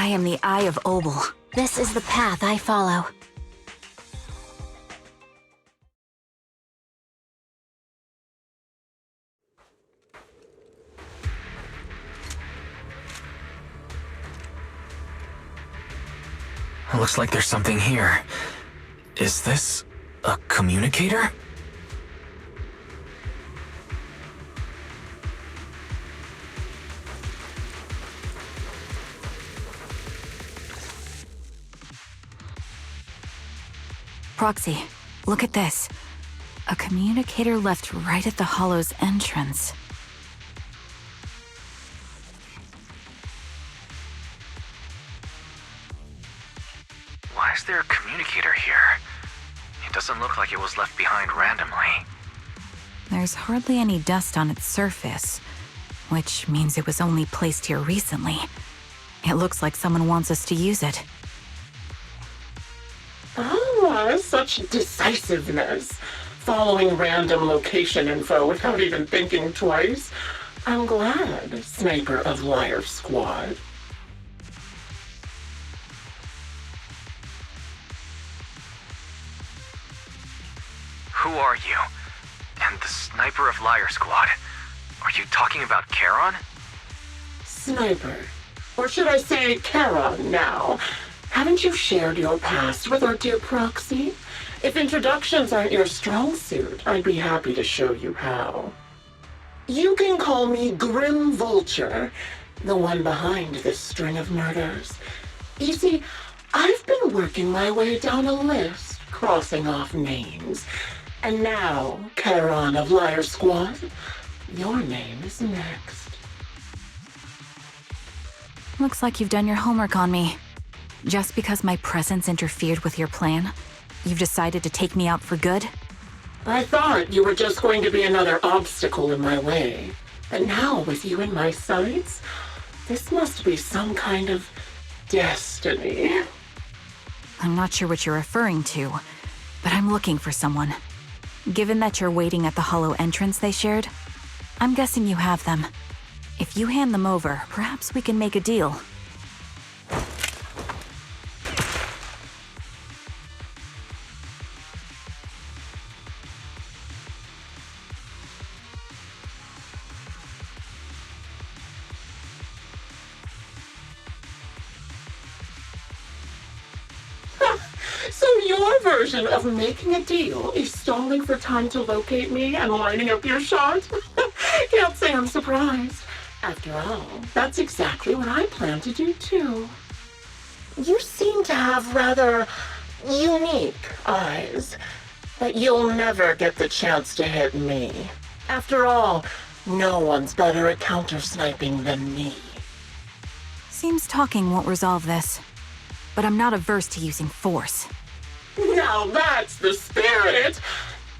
am the Eye of Obel. This is the path I follow. Looks like there's something here. Is this a communicator? Proxy, look at this. A communicator left right at the hollow's entrance. Why is there a communicator here? It doesn't look like it was left behind randomly. There's hardly any dust on its surface, which means it was only placed here recently. It looks like someone wants us to use it. Ah, such decisiveness. Following random location info without even thinking twice. I'm glad, Sniper of Liar Squad. Who are you? And the Sniper of Liar Squad? Are you talking about Charon? Sniper. Or should I say Charon now? Haven't you shared your past with our dear Proxy? If introductions aren't your strong suit, I'd be happy to show you how. You can call me Grim Vulture, the one behind this string of murders. You see, I've been working my way down a list, crossing off names. And now, Charon of Liar Squad, your name is next. Looks like you've done your homework on me. Just because my presence interfered with your plan, you've decided to take me out for good? I thought you were just going to be another obstacle in my way. But now, with you in my sights, this must be some kind of destiny. I'm not sure what you're referring to, but I'm looking for someone. Given that you're waiting at the hollow entrance they shared, I'm guessing you have them. If you hand them over, perhaps we can make a deal. So your version of making a deal is stalling for time to locate me and lining up your shot? Can't say I'm surprised. After all, that's exactly what I plan to do too. You seem to have rather unique eyes, but you'll never get the chance to hit me. After all, no one's better at counter-sniping than me. Seems talking won't resolve this, but I'm not averse to using force. Now that's the spirit!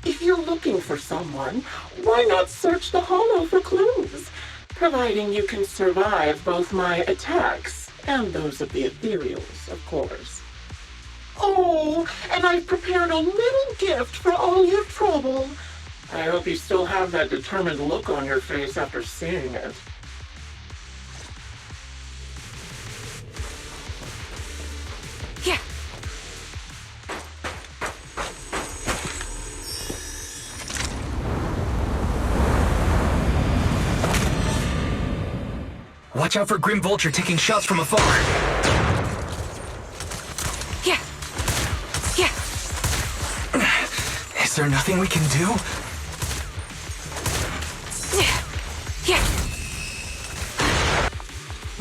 If you're looking for someone, why not search the hollow for clues? Providing you can survive both my attacks and those of the ethereals, of course. Oh, and I've prepared a little gift for all your trouble. I hope you still have that determined look on your face after seeing it. Yeah. Watch out for Grim Vulture taking shots from afar. Yeah. Yeah. Is there nothing we can do? Yeah.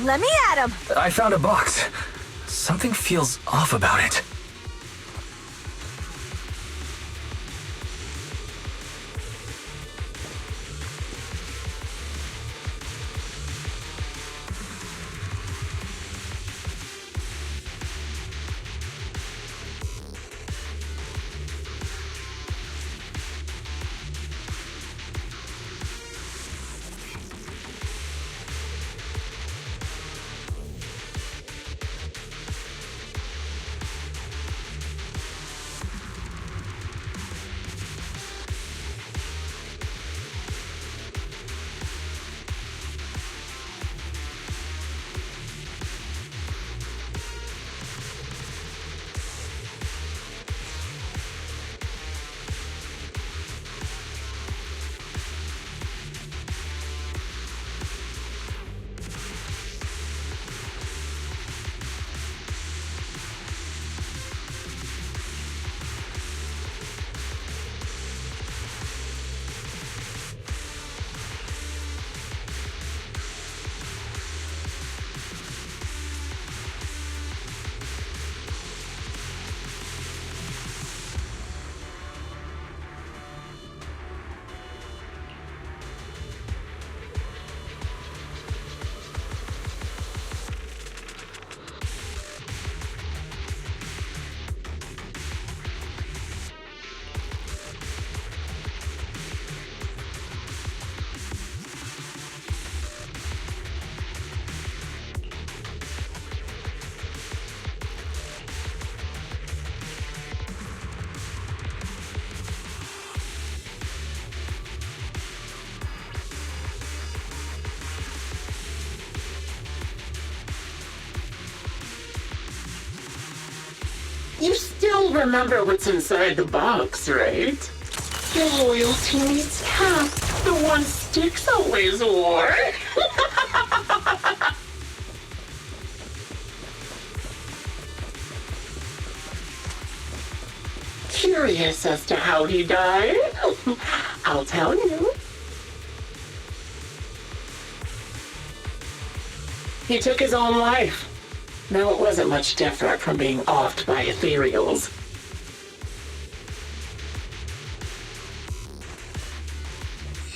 Let me at him. I found a box. Something feels off about it. You still remember what's inside the box, right? Your loyalty meets cap, the one Styx always wore. Curious as to how he died? I'll tell you. He took his own life. Now it wasn't much different from being offed by ethereals.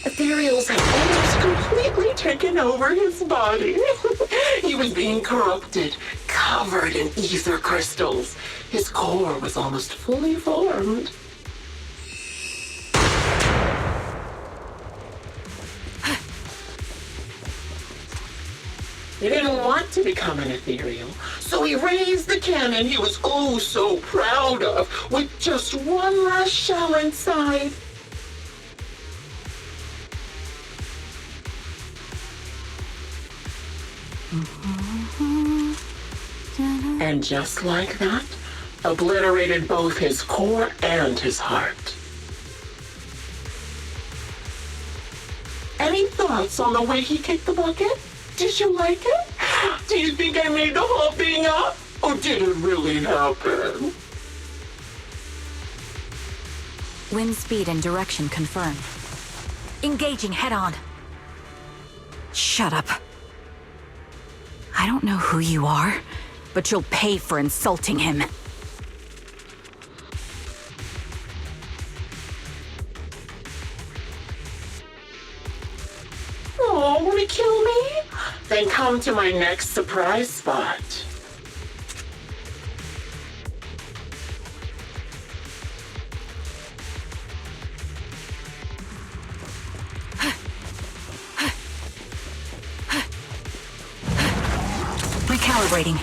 Ethereals had almost completely taken over his body. He was being corrupted, covered in ether crystals. His core was almost fully formed. He didn't want to become an ethereal, so he raised the cannon he was oh so proud of with just one last shell inside. And just like that, obliterated both his core and his heart. Any thoughts on the way he kicked the bucket? Did you like it? Do you think I made the whole thing up? Or did it really happen? Wind speed and direction confirmed. Engaging head-on. Shut up. I don't know who you are, but you'll pay for insulting him. Oh, want to kill me? Then come to my next surprise spot. Recalibrating.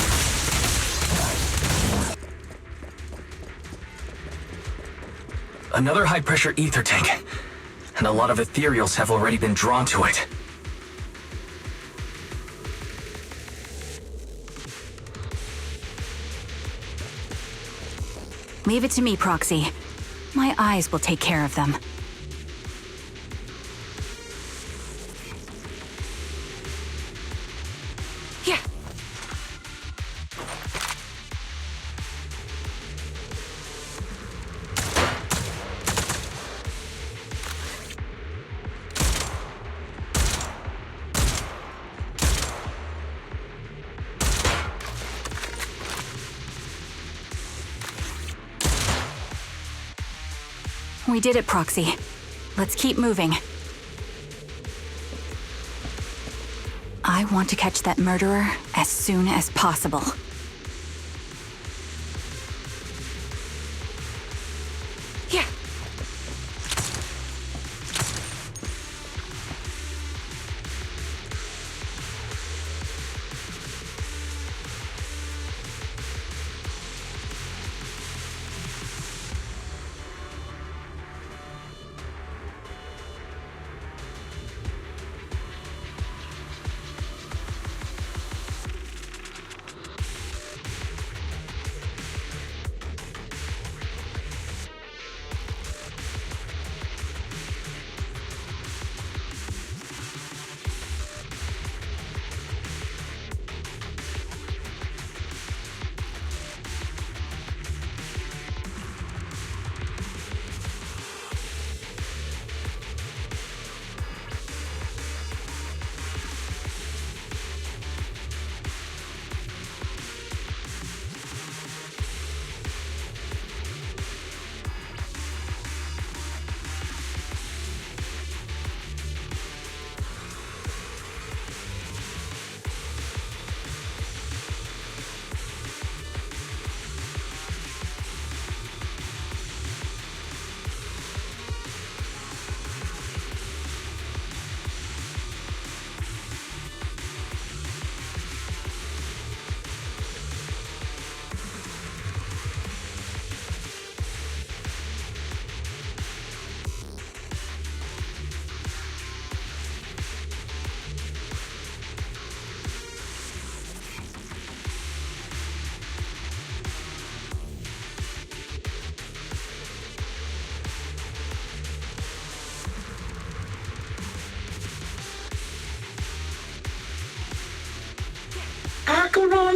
Another high-pressure ether tank. And a lot of ethereals have already been drawn to it. Leave it to me, Proxy. My eyes will take care of them. Yeah. We did it, Proxy. Let's keep moving. I want to catch that murderer as soon as possible. Yeah.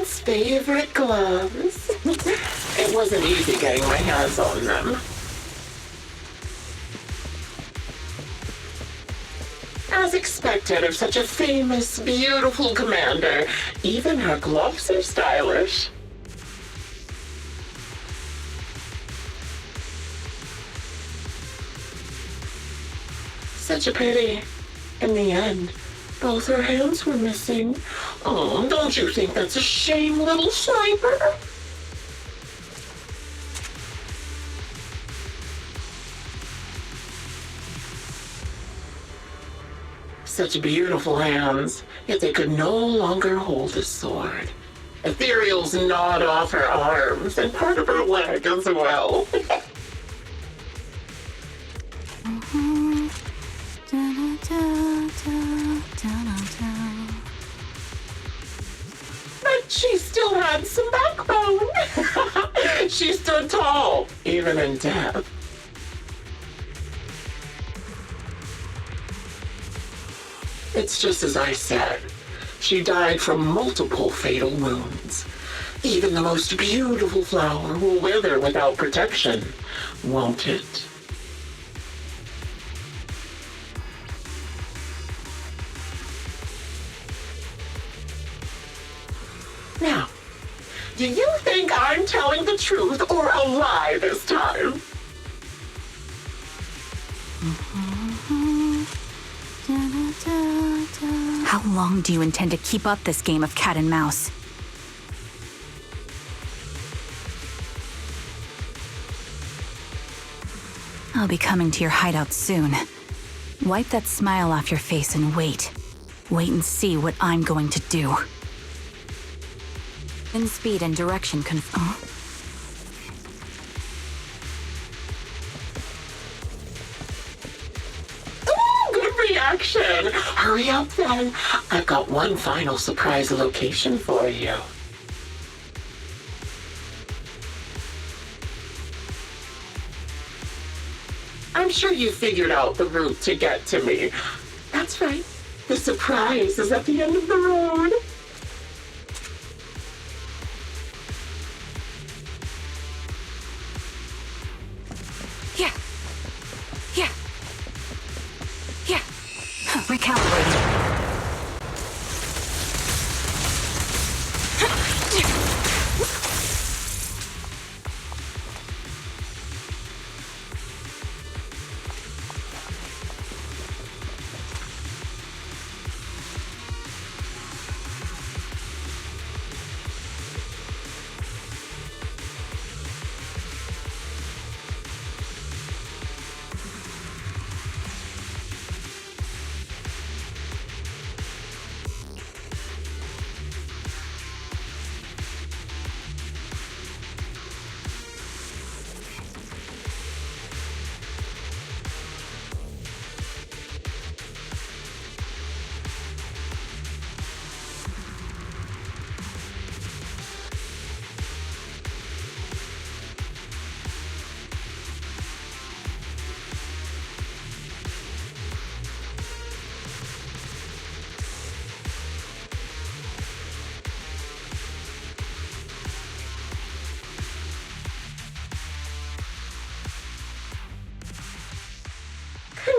everyone's favorite gloves. It wasn't easy getting my hands on them. As expected of such a famous, beautiful commander, even her gloves are stylish. Such a pity. In the end, both her hands were missing. Oh, don't you think that's a shame, little sniper? Such beautiful hands, yet they could no longer hold a sword. Ethereal's gnawed off her arms and part of her leg as well. But she still had some backbone. She stood tall, even in death. It's just as I said. She died from multiple fatal wounds. Even the most beautiful flower will wither without protection, won't it? Now, do you think I'm telling the truth or a lie this time? How long do you intend to keep up this game of cat and mouse? I'll be coming to your hideout soon. Wipe that smile off your face and wait. Wait and see what I'm going to do. In speed and direction Good reaction. Hurry up then. I've got one final surprise location for you. I'm sure you figured out the route to get to me. That's right. The surprise is at the end of the road. Recalibrating.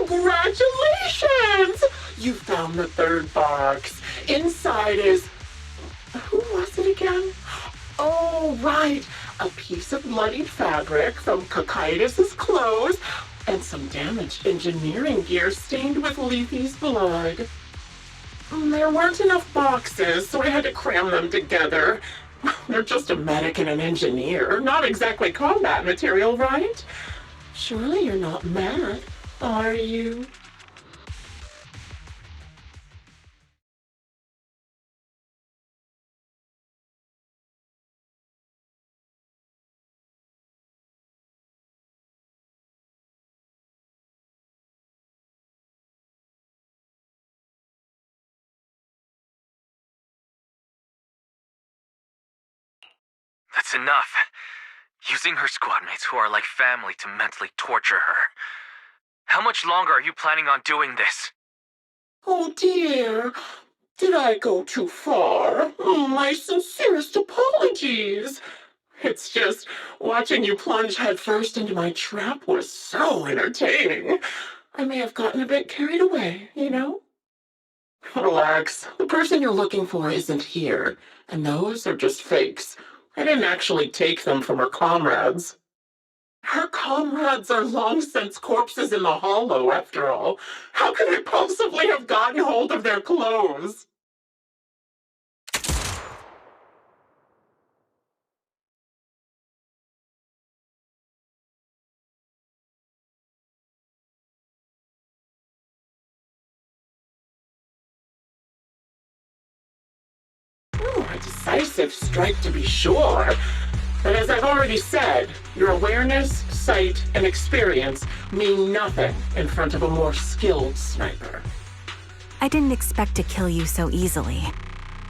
Congratulations! You found the third box. Inside is... Who was it again? Oh, right. A piece of bloodied fabric from Cocytus's clothes and some damaged engineering gear stained with Leafy's blood. There weren't enough boxes, so I had to cram them together. They're just a medic and an engineer, not exactly combat material, right? Surely you're not mad, are you? That's enough. Using her squad mates who are like family to mentally torture her. How much longer are you planning on doing this? Oh dear. Did I go too far? My sincerest apologies. It's just, watching you plunge headfirst into my trap was so entertaining. I may have gotten a bit carried away, you know? Relax. The person you're looking for isn't here, and those are just fakes. I didn't actually take them from her comrades. Her comrades are long since corpses in the hollow, after all. How could I possibly have gotten hold of their clothes? A decisive strike to be sure. But as I've already said, your awareness, sight, and experience mean nothing in front of a more skilled sniper. I didn't expect to kill you so easily.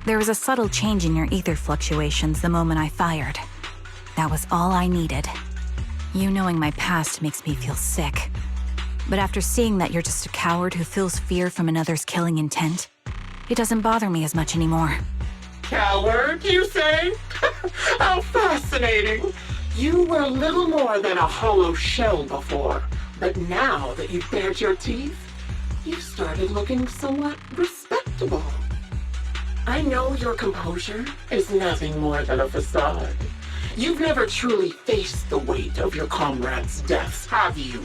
There was a subtle change in your ether fluctuations the moment I fired. That was all I needed. You knowing my past makes me feel sick. But after seeing that you're just a coward who feels fear from another's killing intent, it doesn't bother me as much anymore. Coward, you say? How fascinating. You were little more than a hollow shell before, but now that you've bared your teeth, you've started looking somewhat respectable. I know your composure is nothing more than a facade. You've never truly faced the weight of your comrades' deaths, have you?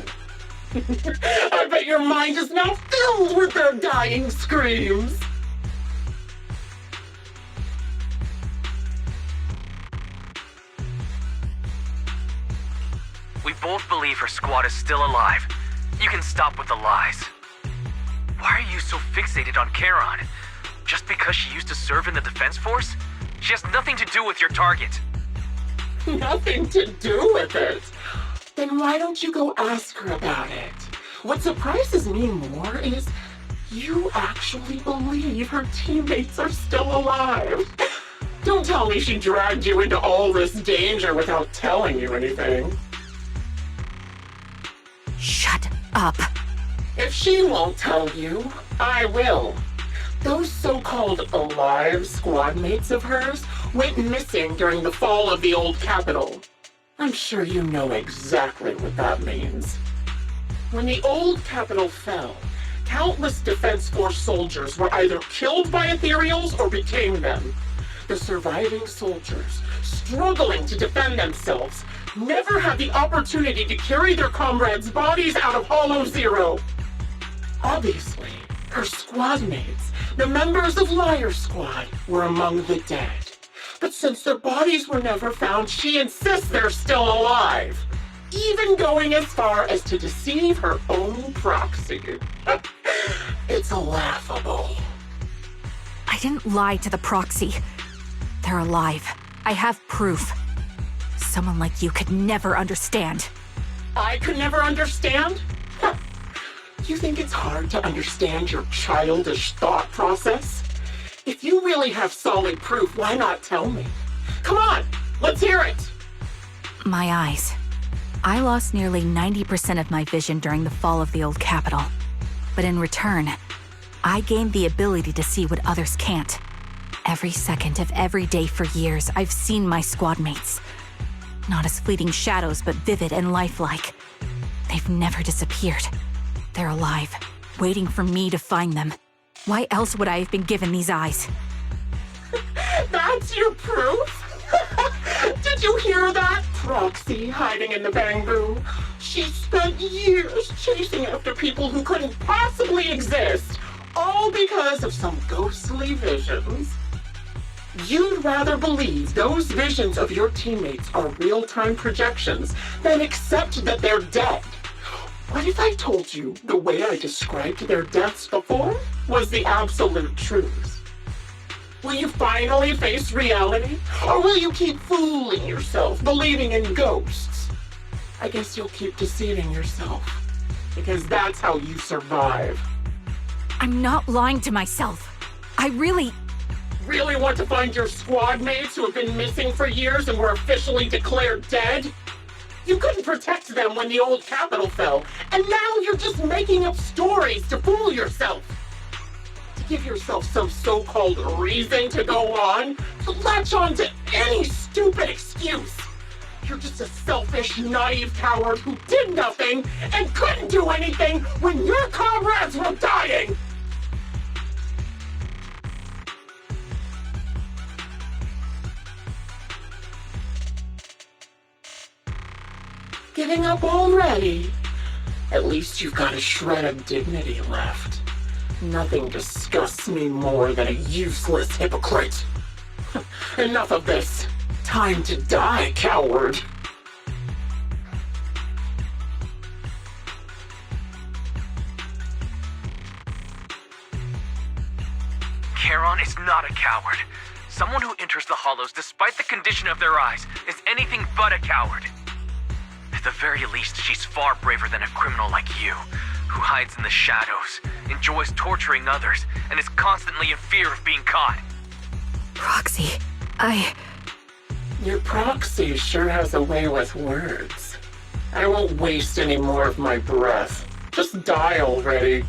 I bet your mind is now filled with their dying screams. We both believe her squad is still alive. You can stop with the lies. Why are you so fixated on Charon? Just because she used to serve in the defense force? She has nothing to do with your target. Nothing to do with it? Then why don't you go ask her about it? What surprises me more is you actually believe her teammates are still alive. Don't tell me she dragged you into all this danger without telling you anything. Shut up. If she won't tell you, I will. Those so-called alive squad mates of hers went missing during the fall of the old capital. I'm sure you know exactly what that means. When the old capital fell, countless Defense Force soldiers were either killed by ethereals or became them. The surviving soldiers, struggling to defend themselves, never had the opportunity to carry their comrades' bodies out of Hollow Zero. Obviously, her squad mates, the members of Liar Squad, were among the dead. But since their bodies were never found, she insists they're still alive, even going as far as to deceive her own proxy. It's laughable. I didn't lie to the proxy. They're alive. I have proof. Someone like you could never understand. I could never understand? Huh. You think it's hard to understand your childish thought process? If you really have solid proof, why not tell me? Come on, let's hear it! My eyes. I lost nearly 90% of my vision during the fall of the old capital. But in return, I gained the ability to see what others can't. Every second of every day for years, I've seen my squad mates. Not as fleeting shadows, but vivid and lifelike. They've never disappeared. They're alive, waiting for me to find them. Why else would I have been given these eyes? That's your proof? Did you hear that? Proxy hiding in the bamboo. She spent years chasing after people who couldn't possibly exist, all because of some ghostly visions. You'd rather believe those visions of your teammates are real-time projections than accept that they're dead. What if I told you the way I described their deaths before was the absolute truth? Will you finally face reality? Or will you keep fooling yourself, believing in ghosts? I guess you'll keep deceiving yourself, because that's how you survive. I'm not lying to myself. I really want to find your squad mates who have been missing for years and were officially declared dead? You couldn't protect them when the old capital fell, and now you're just making up stories to fool yourself. Did Give yourself some so-called reason to go on, to latch on to any stupid excuse. You're just a selfish, naive coward who did nothing and couldn't do anything when your comrades were dying! Giving up already? At least you've got a shred of dignity left. Nothing disgusts me more than a useless hypocrite. Enough of this. Time to die, coward. Charon is not a coward. Someone who enters the Hollows despite the condition of their eyes is anything but a coward. At the very least, she's far braver than a criminal like you, who hides in the shadows, enjoys torturing others, and is constantly in fear of being caught. Proxy, Your proxy sure has a way with words. I won't waste any more of my breath. Just die already.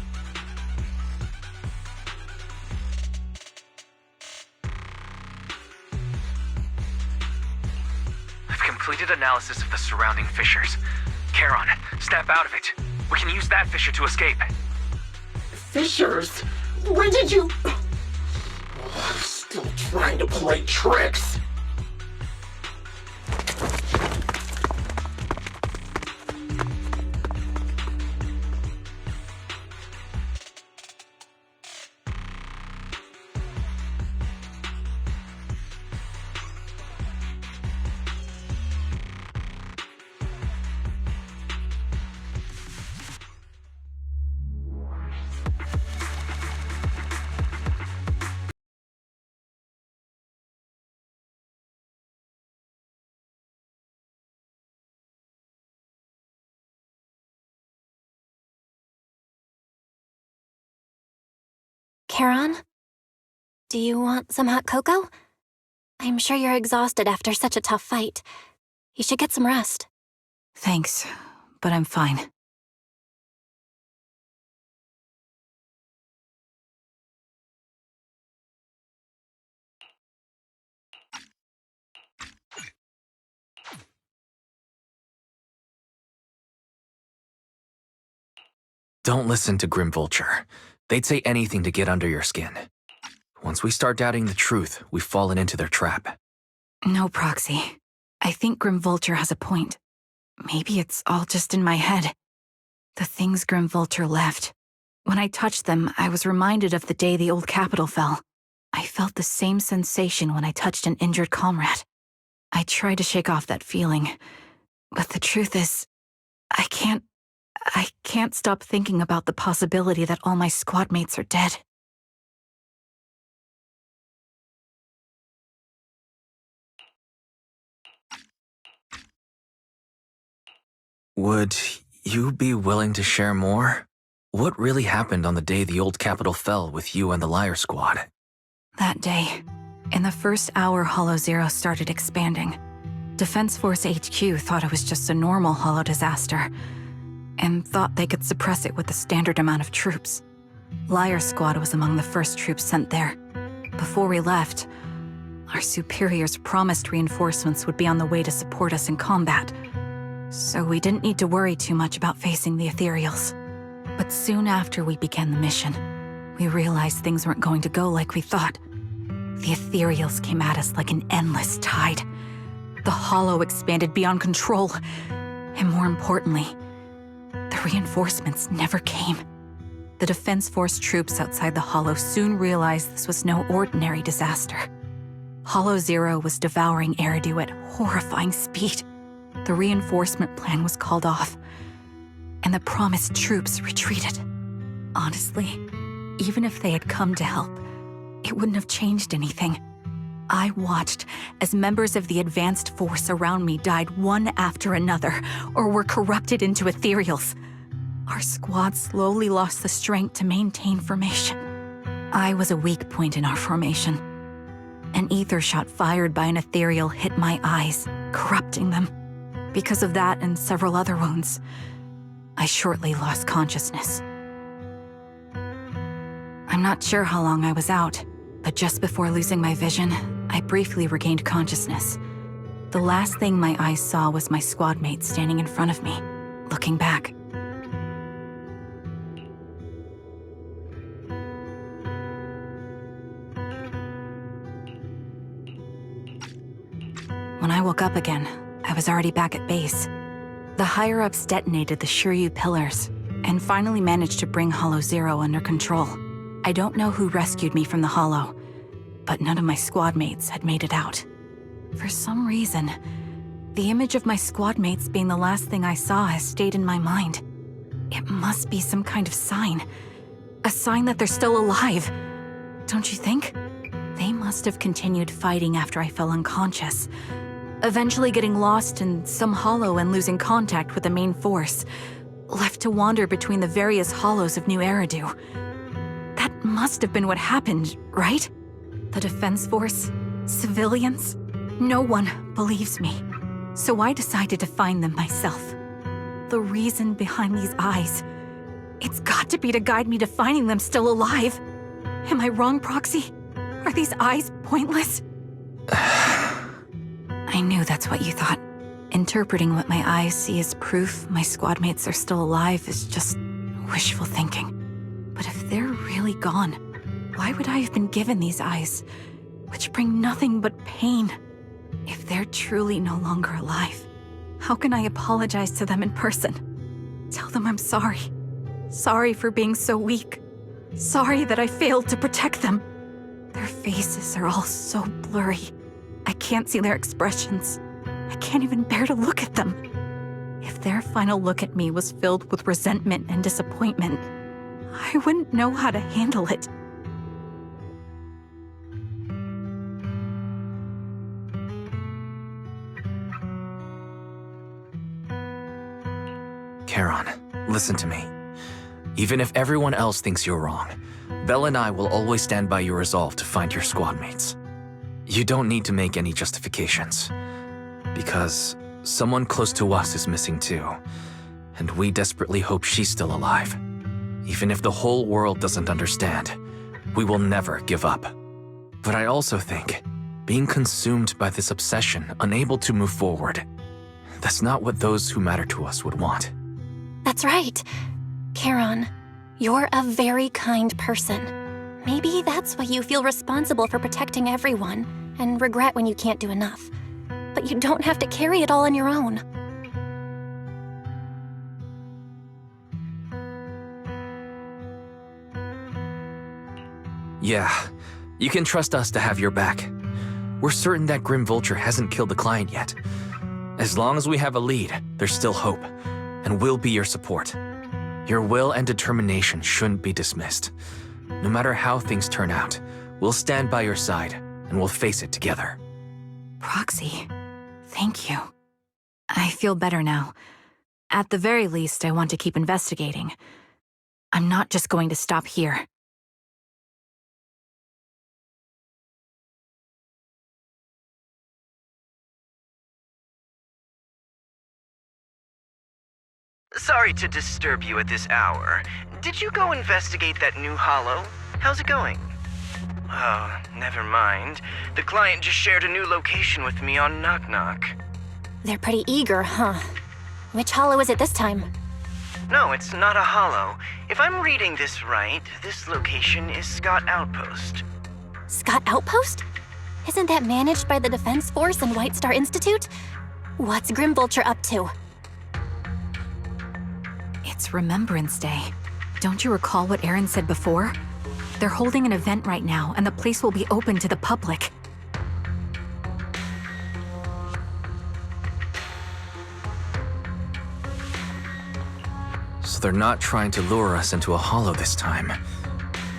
I've completed analysis of the surrounding fissures. Charon, snap out of it. We can use that fissure to escape. Fissures? When did you... Still trying to play tricks. Charon? Do you want some hot cocoa? I'm sure you're exhausted after such a tough fight. You should get some rest. thanks, but I'm fine. Don't listen to Grim Vulture. They'd say anything to get under your skin. Once we start doubting the truth, we've fallen into their trap. No, Proxy. I think Grim Vulture has a point. Maybe it's all just in my head. The things Grim Vulture left. When I touched them, I was reminded of the day the old capital fell. I felt the same sensation when I touched an injured comrade. I tried to shake off that feeling, but the truth is, I can't stop thinking about the possibility that all my squad mates are dead. Would you be willing to share more? What really happened on the day the old capital fell with you and the Liar Squad? That day, in the first hour Hollow Zero started expanding, Defense Force HQ thought it was just a normal Hollow disaster, and thought they could suppress it with the standard amount of troops. Liar Squad was among the first troops sent there. Before we left, our superiors promised reinforcements would be on the way to support us in combat, so we didn't need to worry too much about facing the Ethereals. But soon after we began the mission, we realized things weren't going to go like we thought. The Ethereals came at us like an endless tide. The Hollow expanded beyond control, and more importantly, the reinforcements never came. The Defense Force troops outside the Hollow soon realized this was no ordinary disaster. Hollow Zero was devouring Eridu at horrifying speed. The reinforcement plan was called off, and the promised troops retreated. Honestly, even if they had come to help, it wouldn't have changed anything. I watched as members of the advanced force around me died one after another, or were corrupted into ethereals. Our squad slowly lost the strength to maintain formation. I was a weak point in our formation. An ether shot fired by an ethereal hit my eyes, corrupting them. Because of that and several other wounds, I shortly lost consciousness. I'm not sure how long I was out, but just before losing my vision, I briefly regained consciousness. The last thing my eyes saw was my squad mate standing in front of me, looking back. When I woke up again, I was already back at base. The higher-ups detonated the Shiryu pillars, and finally managed to bring Hollow Zero under control. I don't know who rescued me from the Hollow, but none of my squad mates had made it out. For some reason, the image of my squad mates being the last thing I saw has stayed in my mind. It must be some kind of sign. A sign that they're still alive. Don't you think? They must have continued fighting after I fell unconscious, eventually getting lost in some hollow and losing contact with the main force, left to wander between the various hollows of New Eridu. That must have been what happened, right? The defense force? Civilians? No one believes me. So I decided to find them myself. The reason behind these eyes, it's got to be to guide me to finding them still alive. Am I wrong, Proxy? Are these eyes pointless? I knew that's what you thought. Interpreting what my eyes see as proof my squad mates are still alive is just wishful thinking. But if they're really gone, why would I have been given these eyes, which bring nothing but pain? If they're truly no longer alive, how can I apologize to them in person? Tell them I'm sorry. Sorry for being so weak. Sorry that I failed to protect them. Their faces are all so blurry. I can't see their expressions. I can't even bear to look at them. If their final look at me was filled with resentment and disappointment, I wouldn't know how to handle it. Charon, listen to me. Even if everyone else thinks you're wrong, Belle and I will always stand by your resolve to find your squad mates. You don't need to make any justifications, because someone close to us is missing too, and we desperately hope she's still alive. Even if the whole world doesn't understand, we will never give up. But I also think, being consumed by this obsession, unable to move forward, that's not what those who matter to us would want. That's right. Charon, you're a very kind person. Maybe that's why you feel responsible for protecting everyone and regret when you can't do enough. But you don't have to carry it all on your own. Yeah, you can trust us to have your back. We're certain that Grim Vulture hasn't killed the client yet. As long as we have a lead, there's still hope, and we'll be your support. Your will and determination shouldn't be dismissed. No matter how things turn out, we'll stand by your side, and we'll face it together. Proxy, thank you. I feel better now. At the very least, I want to keep investigating. I'm not just going to stop here. Sorry to disturb you at this hour. Did you go investigate that new hollow? How's it going? Oh, never mind. The client just shared a new location with me on Knock Knock. They're pretty eager, huh? Which hollow is it this time? No, it's not a hollow. If I'm reading this right, this location is Scott Outpost. Scott Outpost? Isn't that managed by the Defense Force and White Star Institute? What's Grim Vulture up to? It's Remembrance Day. Don't you recall what Aaron said before? They're holding an event right now, and the place will be open to the public. So they're not trying to lure us into a hollow this time.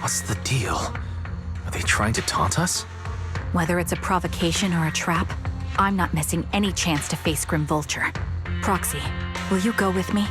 What's the deal? Are they trying to taunt us? Whether it's a provocation or a trap, I'm not missing any chance to face Grim Vulture. Proxy, will you go with me?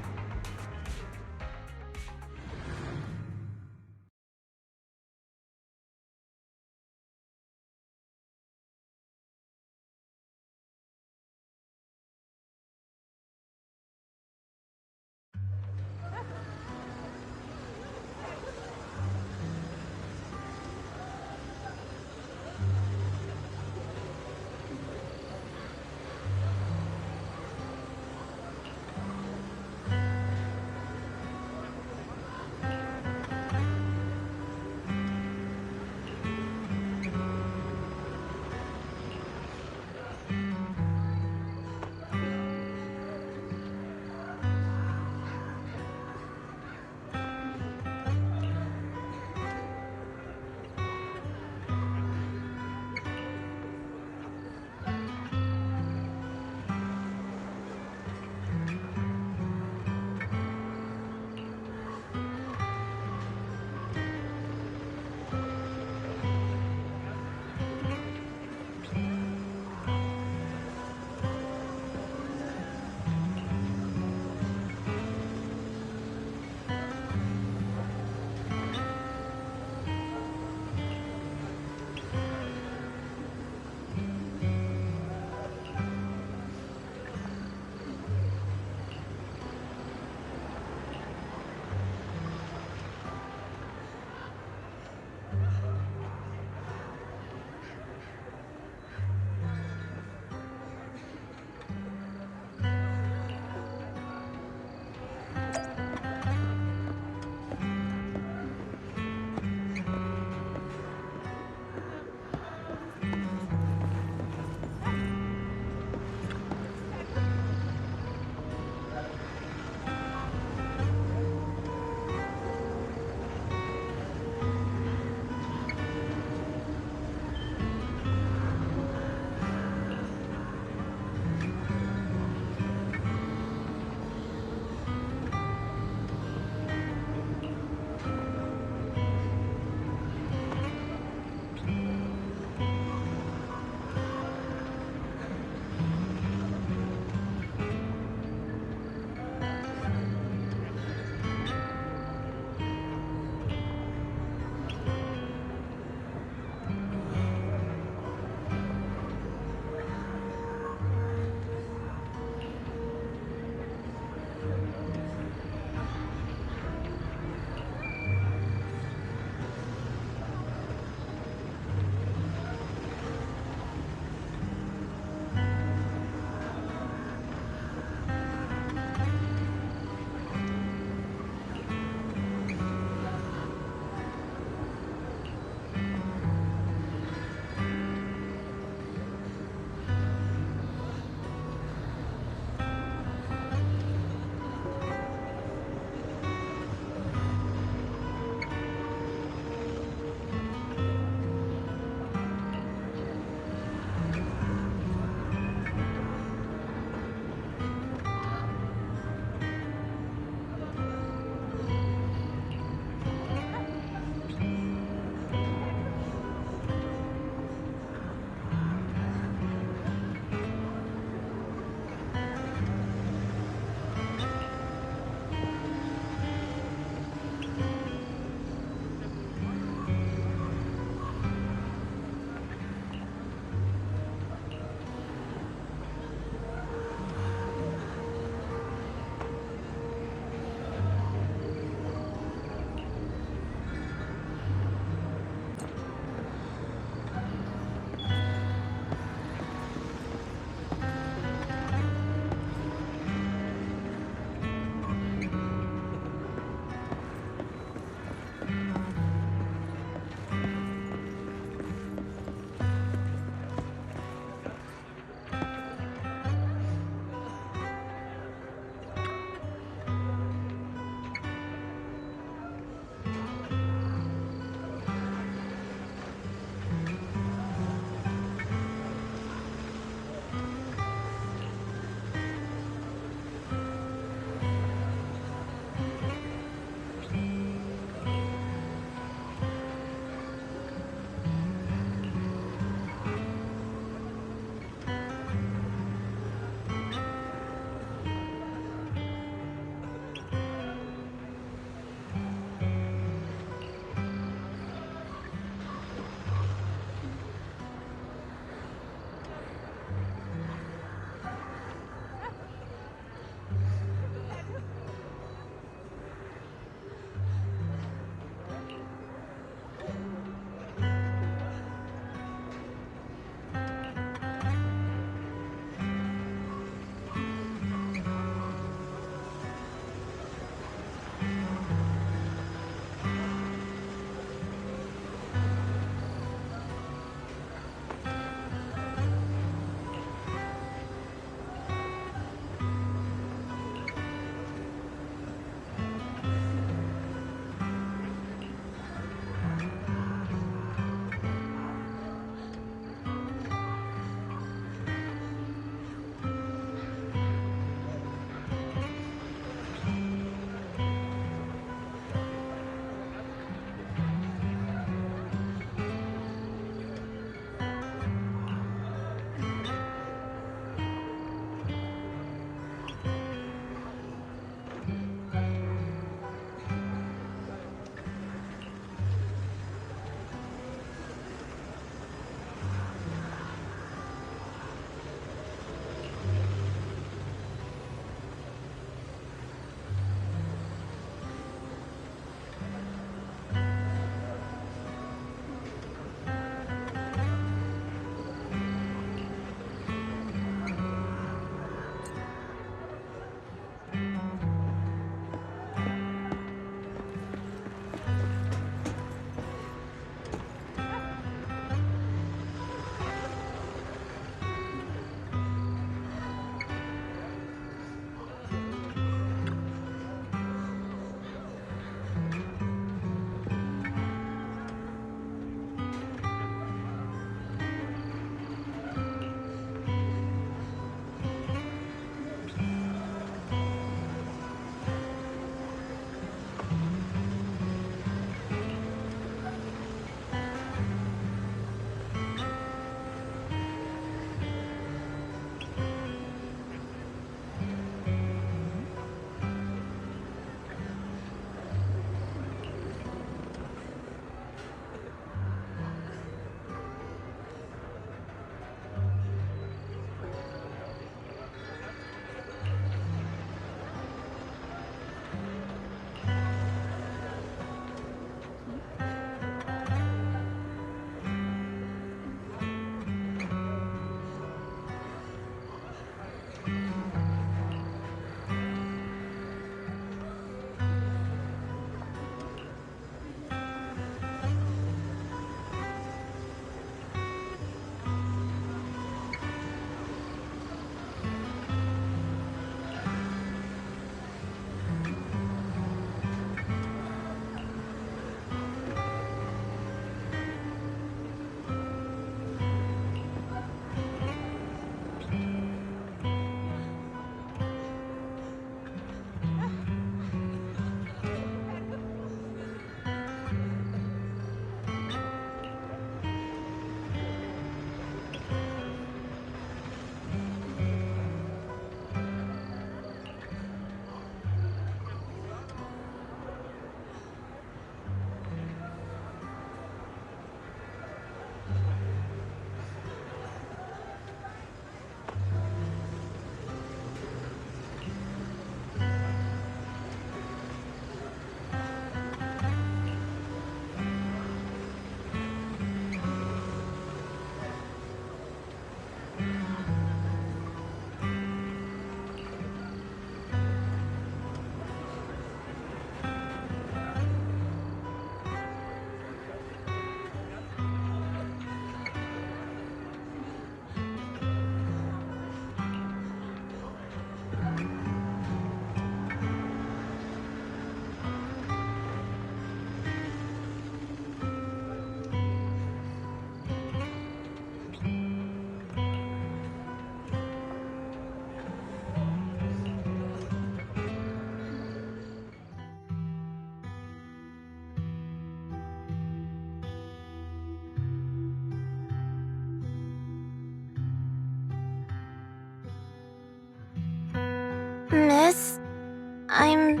I'm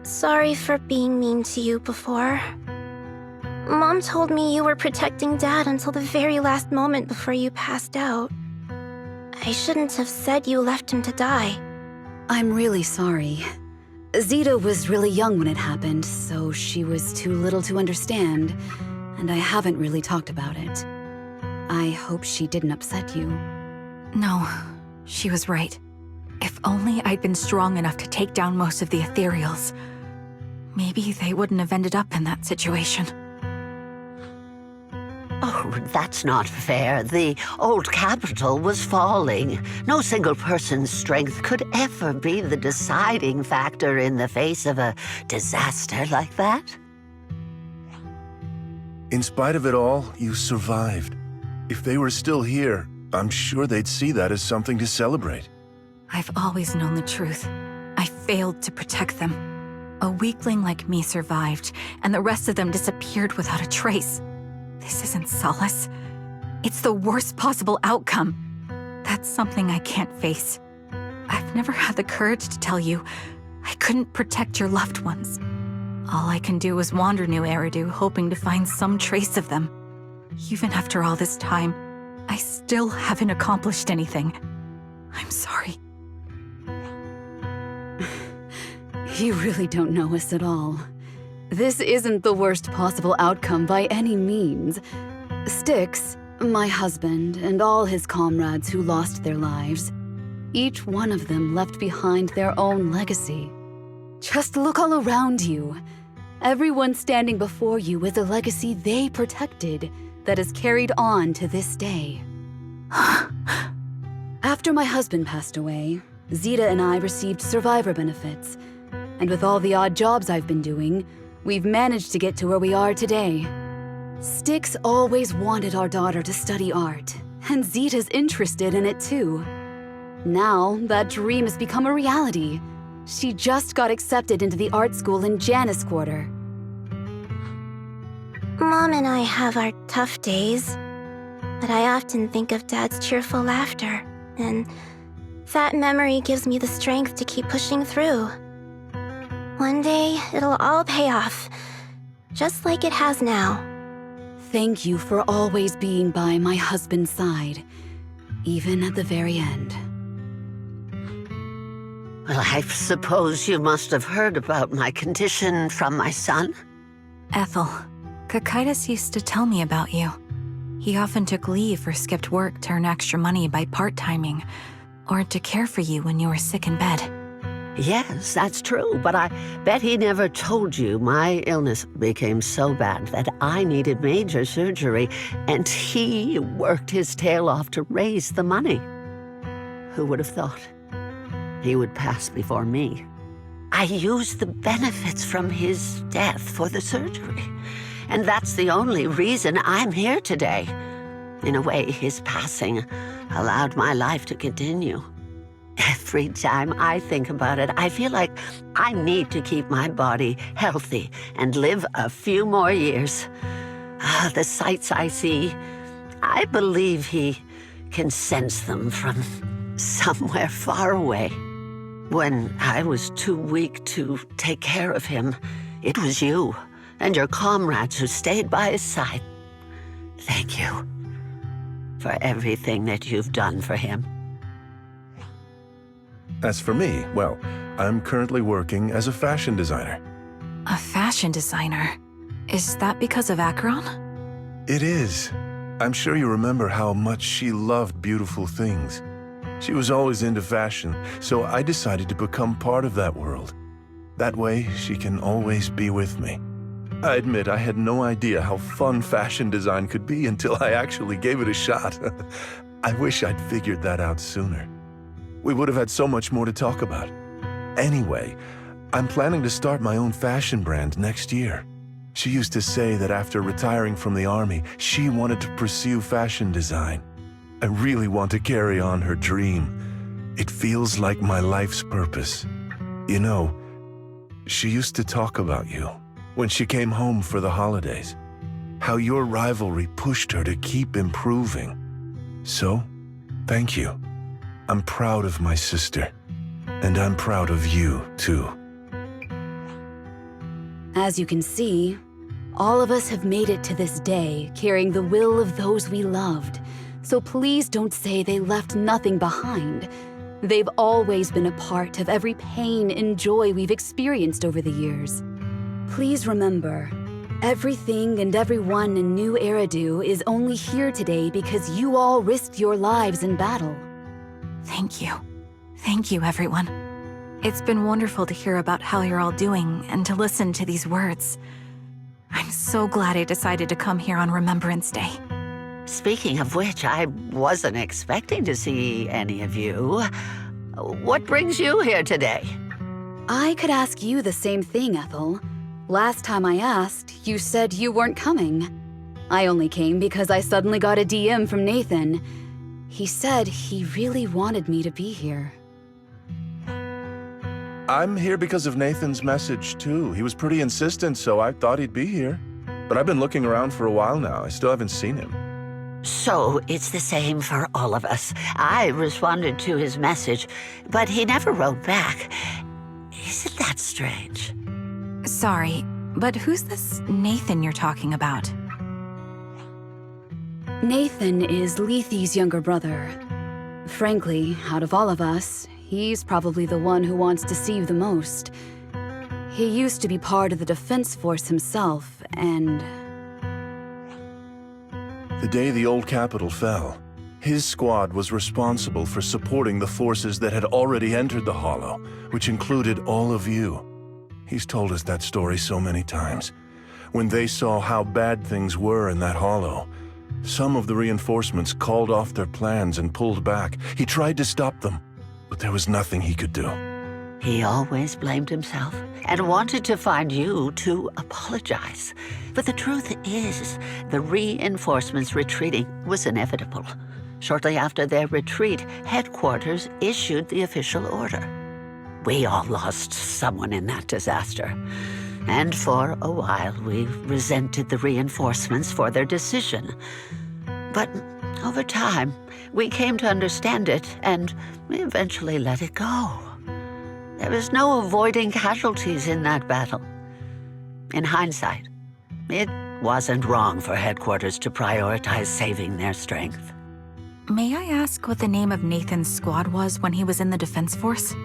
sorry for being mean to you before. Mom told me you were protecting Dad until the very last moment before you passed out. I shouldn't have said you left him to die. I'm really sorry. Zeta was really young when it happened, so she was too little to understand, and I haven't really talked about it. I hope she didn't upset you. No, she was right. If only I'd been strong enough to take down most of the ethereals, maybe they wouldn't have ended up in that situation. Oh, that's not fair. The old capital was falling. No single person's strength could ever be the deciding factor in the face of a disaster like that. In spite of it all, you survived. If they were still here, I'm sure they'd see that as something to celebrate. I've always known the truth. I failed to protect them. A weakling like me survived, and the rest of them disappeared without a trace. This isn't solace. It's the worst possible outcome. That's something I can't face. I've never had the courage to tell you I couldn't protect your loved ones. All I can do is wander New Eridu, hoping to find some trace of them. Even after all this time, I still haven't accomplished anything. I'm sorry. You really don't know us at all. This isn't the worst possible outcome by any means. Styx, my husband, and all his comrades who lost their lives, each one of them left behind their own legacy. Just look all around you. Everyone standing before you is a legacy they protected that is carried on to this day. After my husband passed away, Zeta and I received survivor benefits, and with all the odd jobs I've been doing, we've managed to get to where we are today. Styx always wanted our daughter to study art, and Zeta's interested in it too. Now, that dream has become a reality. She just got accepted into the art school in Janus Quarter. Mom and I have our tough days, but I often think of Dad's cheerful laughter, and that memory gives me the strength to keep pushing through. One day, it'll all pay off, just like it has now. Thank you for always being by my husband's side, even at the very end. Well, I suppose you must have heard about my condition from my son. Ethel, Kakaitis used to tell me about you. He often took leave or skipped work to earn extra money by part-timing, or to care for you when you were sick in bed. Yes, that's true, but I bet he never told you my illness became so bad that I needed major surgery, and he worked his tail off to raise the money. Who would have thought he would pass before me? I used the benefits from his death for the surgery, and that's the only reason I'm here today. In a way, his passing allowed my life to continue. Every time I think about it, I feel like I need to keep my body healthy and live a few more years. The sights I see, I believe he can sense them from somewhere far away. When I was too weak to take care of him, it was you and your comrades who stayed by his side. Thank you for everything that you've done for him. As for me, well, I'm currently working as a fashion designer. A fashion designer? Is that because of Acheron? It is. I'm sure you remember how much she loved beautiful things. She was always into fashion, so I decided to become part of that world. That way, she can always be with me. I admit I had no idea how fun fashion design could be until I actually gave it a shot. I wish I'd figured that out sooner. We would have had so much more to talk about. Anyway, I'm planning to start my own fashion brand next year. She used to say that after retiring from the army, she wanted to pursue fashion design. I really want to carry on her dream. It feels like my life's purpose. You know, she used to talk about you when she came home for the holidays. How your rivalry pushed her to keep improving. So, thank you. I'm proud of my sister, and I'm proud of you, too. As you can see, all of us have made it to this day carrying the will of those we loved. So please don't say they left nothing behind. They've always been a part of every pain and joy we've experienced over the years. Please remember, everything and everyone in New Eridu is only here today because you all risked your lives in battle. Thank you. Thank you, everyone. It's been wonderful to hear about how you're all doing and to listen to these words. I'm so glad I decided to come here on Remembrance Day. Speaking of which, I wasn't expecting to see any of you. What brings you here today? I could ask you the same thing, Ethel. Last time I asked, you said you weren't coming. I only came because I suddenly got a DM from Nathan. He said he really wanted me to be here. I'm here because of Nathan's message, too. He was pretty insistent, so I thought he'd be here. But I've been looking around for a while now. I still haven't seen him. So it's the same for all of us. I responded to his message, but he never wrote back. Isn't that strange? Sorry, but who's this Nathan you're talking about? Nathan is Lethe's younger brother. Frankly, out of all of us, he's probably the one who wants to see you the most. He used to be part of the defense force himself, and... The day the old capital fell, his squad was responsible for supporting the forces that had already entered the Hollow, which included all of you. He's told us that story so many times. When they saw how bad things were in that Hollow, some of the reinforcements called off their plans and pulled back. He tried to stop them, but there was nothing he could do. He always blamed himself and wanted to find you to apologize. But the truth is, the reinforcements retreating was inevitable. Shortly after their retreat, headquarters issued the official order. We all lost someone in that disaster. And for a while, we resented the reinforcements for their decision. But over time, we came to understand it, and we eventually let it go. There was no avoiding casualties in that battle. In hindsight, it wasn't wrong for headquarters to prioritize saving their strength. May I ask what the name of Nathan's squad was when he was in the defense force?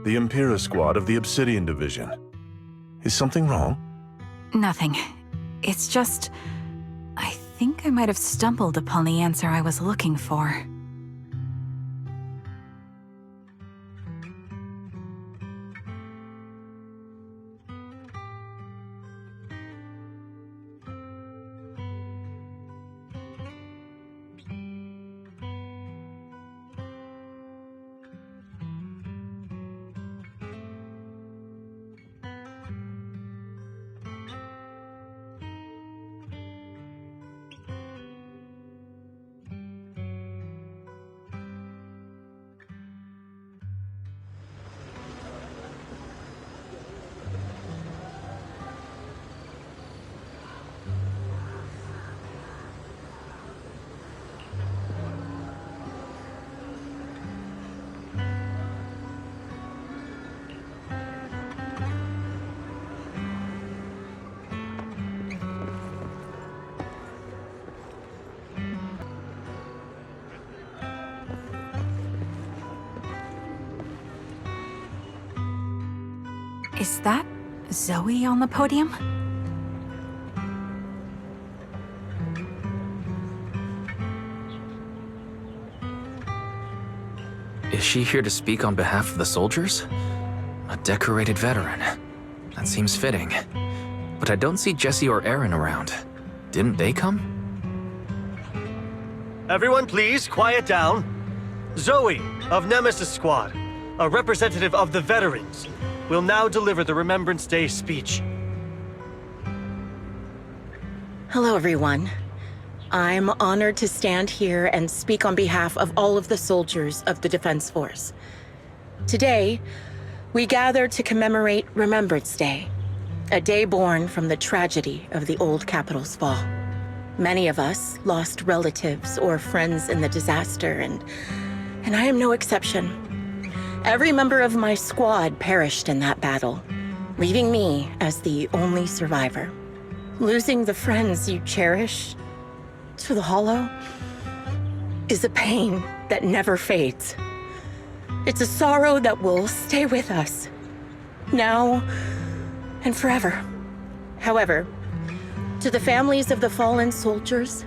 The Impera squad of the Obsidian Division. Is something wrong? Nothing. It's just... I think I might have stumbled upon the answer I was looking for. Is that Zoe on the podium? Is she here to speak on behalf of the soldiers? A decorated veteran. That seems fitting. But I don't see Jesse or Aaron around. Didn't they come? Everyone please, quiet down. Zoe, of Nemesis Squad, a representative of the veterans, will now deliver the Remembrance Day speech. Hello, everyone. I'm honored to stand here and speak on behalf of all of the soldiers of the Defense Force. Today, we gather to commemorate Remembrance Day, a day born from the tragedy of the old capital's fall. Many of us lost relatives or friends in the disaster, and I am no exception. Every member of my squad perished in that battle. leaving me as the only survivor. Losing the friends you cherish to the Hollow is a pain that never fades. It's a sorrow that will stay with us, now and forever. However, to the families of the fallen soldiers,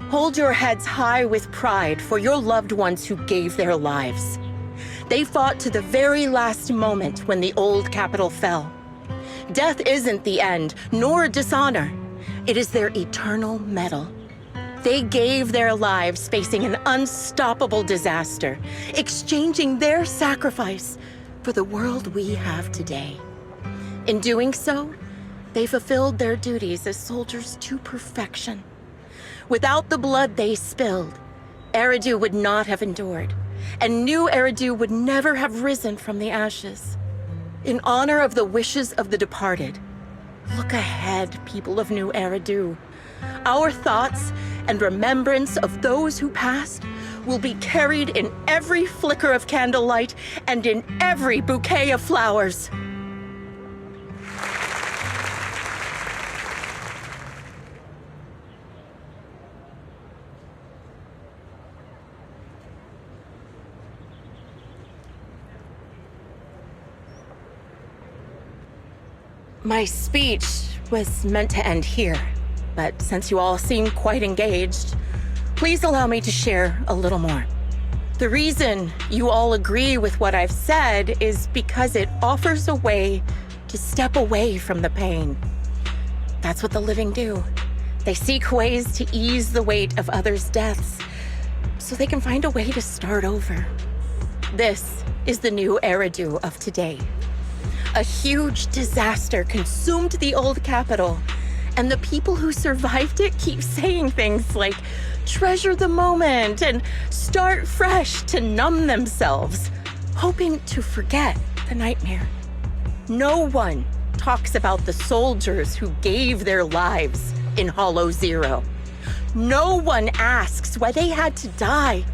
hold your heads high with pride for your loved ones who gave their lives. They fought to the very last moment when the old capital fell. Death isn't the end, nor dishonor. It is their eternal medal. They gave their lives facing an unstoppable disaster, exchanging their sacrifice for the world we have today. In doing so, they fulfilled their duties as soldiers to perfection. Without the blood they spilled, Eridu would not have endured, and new Eridu would never have risen from the ashes. In honor of the wishes of the departed, look ahead, people of New Eridu. Our thoughts and remembrance of those who passed will be carried in every flicker of candlelight and in every bouquet of flowers. My speech was meant to end here, but since you all seem quite engaged, please allow me to share a little more. The reason you all agree with what I've said is because it offers a way to step away from the pain. That's what the living do. They seek ways to ease the weight of others' deaths so they can find a way to start over. This is the new Eridu of today. A huge disaster consumed the old capital, and the people who survived it keep saying things like, treasure the moment and start fresh to numb themselves, hoping to forget the nightmare. No one talks about the soldiers who gave their lives in Hollow Zero. No one asks why they had to die.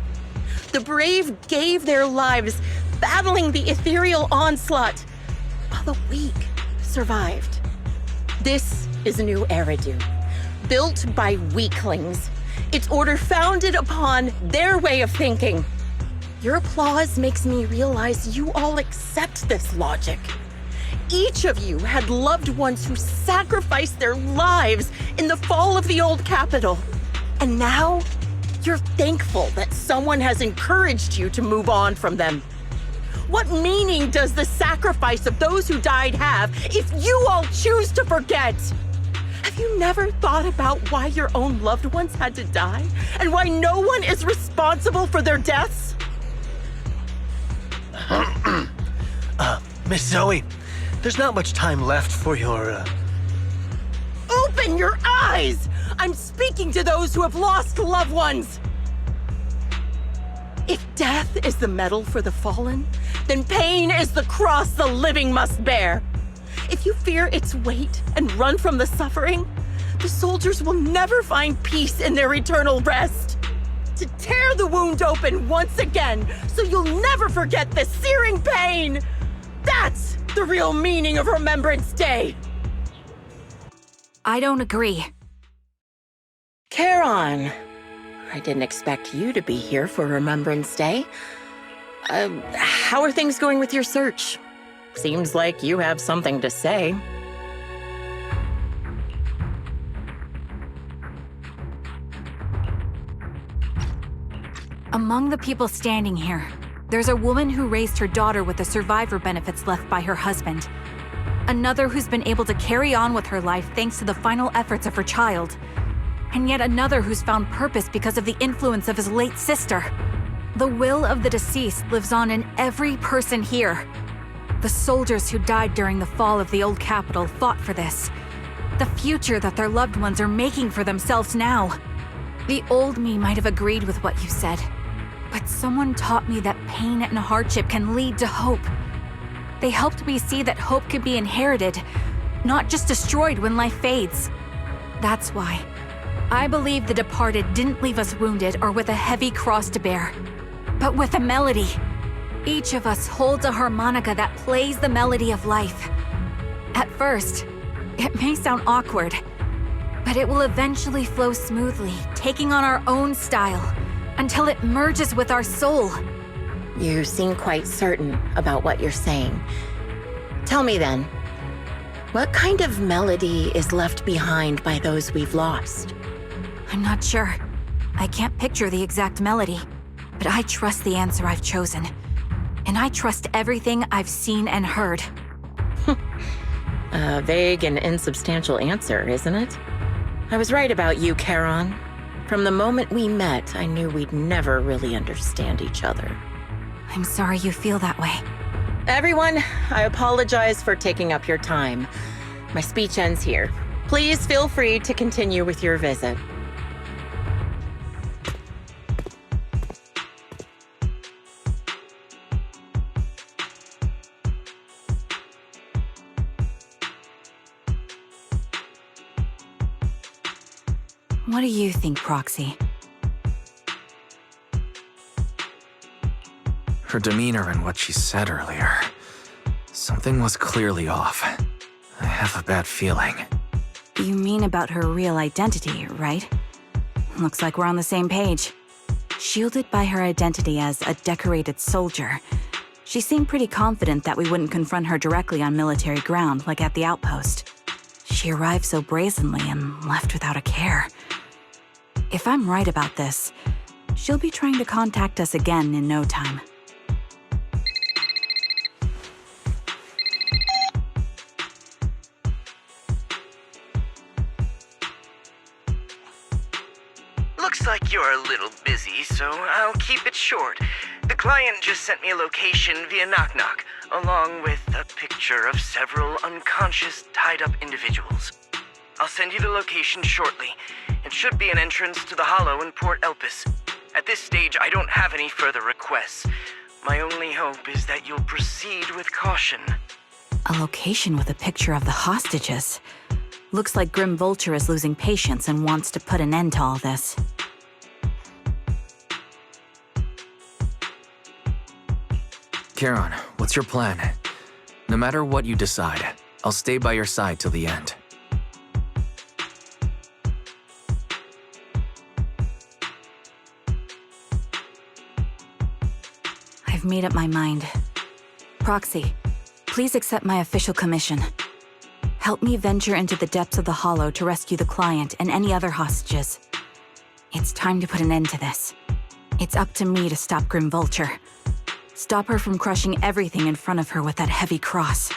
The brave gave their lives battling the ethereal onslaught, while the weak survived. This is a new Eridu, built by weaklings. Its order founded upon their way of thinking. Your applause makes me realize you all accept this logic. Each of you had loved ones who sacrificed their lives in the fall of the old capital. And now, you're thankful that someone has encouraged you to move on from them. What meaning does the sacrifice of those who died have if you all choose to forget? Have you never thought about why your own loved ones had to die and why no one is responsible for their deaths? Miss Zoe, there's not much time left for your, Open your eyes! I'm speaking to those who have lost loved ones! If death is the medal for the fallen, then pain is the cross the living must bear. If you fear its weight and run from the suffering, the soldiers will never find peace in their eternal rest. To tear the wound open once again, so you'll never forget the searing pain. That's the real meaning of Remembrance Day. I don't agree. Charon, I didn't expect you to be here for Remembrance Day. How are things going with your search? Seems like you have something to say. Among the people standing here, there's a woman who raised her daughter with the survivor benefits left by her husband. Another who's been able to carry on with her life thanks to the final efforts of her child. And yet another who's found purpose because of the influence of his late sister. The will of the deceased lives on in every person here. The soldiers who died during the fall of the old capital fought for this. The future that their loved ones are making for themselves now. The old me might have agreed with what you said, but someone taught me that pain and hardship can lead to hope. They helped me see that hope can be inherited, not just destroyed when life fades. That's why I believe the departed didn't leave us wounded or with a heavy cross to bear, but with a melody. Each of us holds a harmonica that plays the melody of life. At first, it may sound awkward, but it will eventually flow smoothly, taking on our own style, until it merges with our soul. You seem quite certain about what you're saying. Tell me then, what kind of melody is left behind by those we've lost? I'm not sure. I can't picture the exact melody, but I trust the answer I've chosen. And I trust everything I've seen and heard. A vague and insubstantial answer, isn't it? I was right about you, Charon. From the moment we met, I knew we'd never really understand each other. I'm sorry you feel that way. Everyone, I apologize for taking up your time. My speech ends here. Please feel free to continue with your visit. What do you think, Proxy? Her demeanor and what she said earlier. Something was clearly off. I have a bad feeling. You mean about her real identity, right? Looks like we're on the same page. Shielded by her identity as a decorated soldier, she seemed pretty confident that we wouldn't confront her directly on military ground like at the outpost. She arrived so brazenly and left without a care. If I'm right about this, she'll be trying to contact us again in no time. Looks like you're a little busy, so I'll keep it short. The client just sent me a location via Knock Knock, along with a picture of several unconscious, tied-up individuals. I'll send you the location shortly. It should be an entrance to the Hollow in Port Elpis. At this stage, I don't have any further requests. My only hope is that you'll proceed with caution. A location with a picture of the hostages. Looks like Grim Vulture is losing patience and wants to put an end to all this. Charon, what's your plan? No matter what you decide, I'll stay by your side till the end. I've made up my mind. Proxy, please accept my official commission. Help me venture into the depths of the Hollow to rescue the client and any other hostages. It's time to put an end to this. It's up to me to stop Grim Vulture. Stop her from crushing everything in front of her with that heavy cross.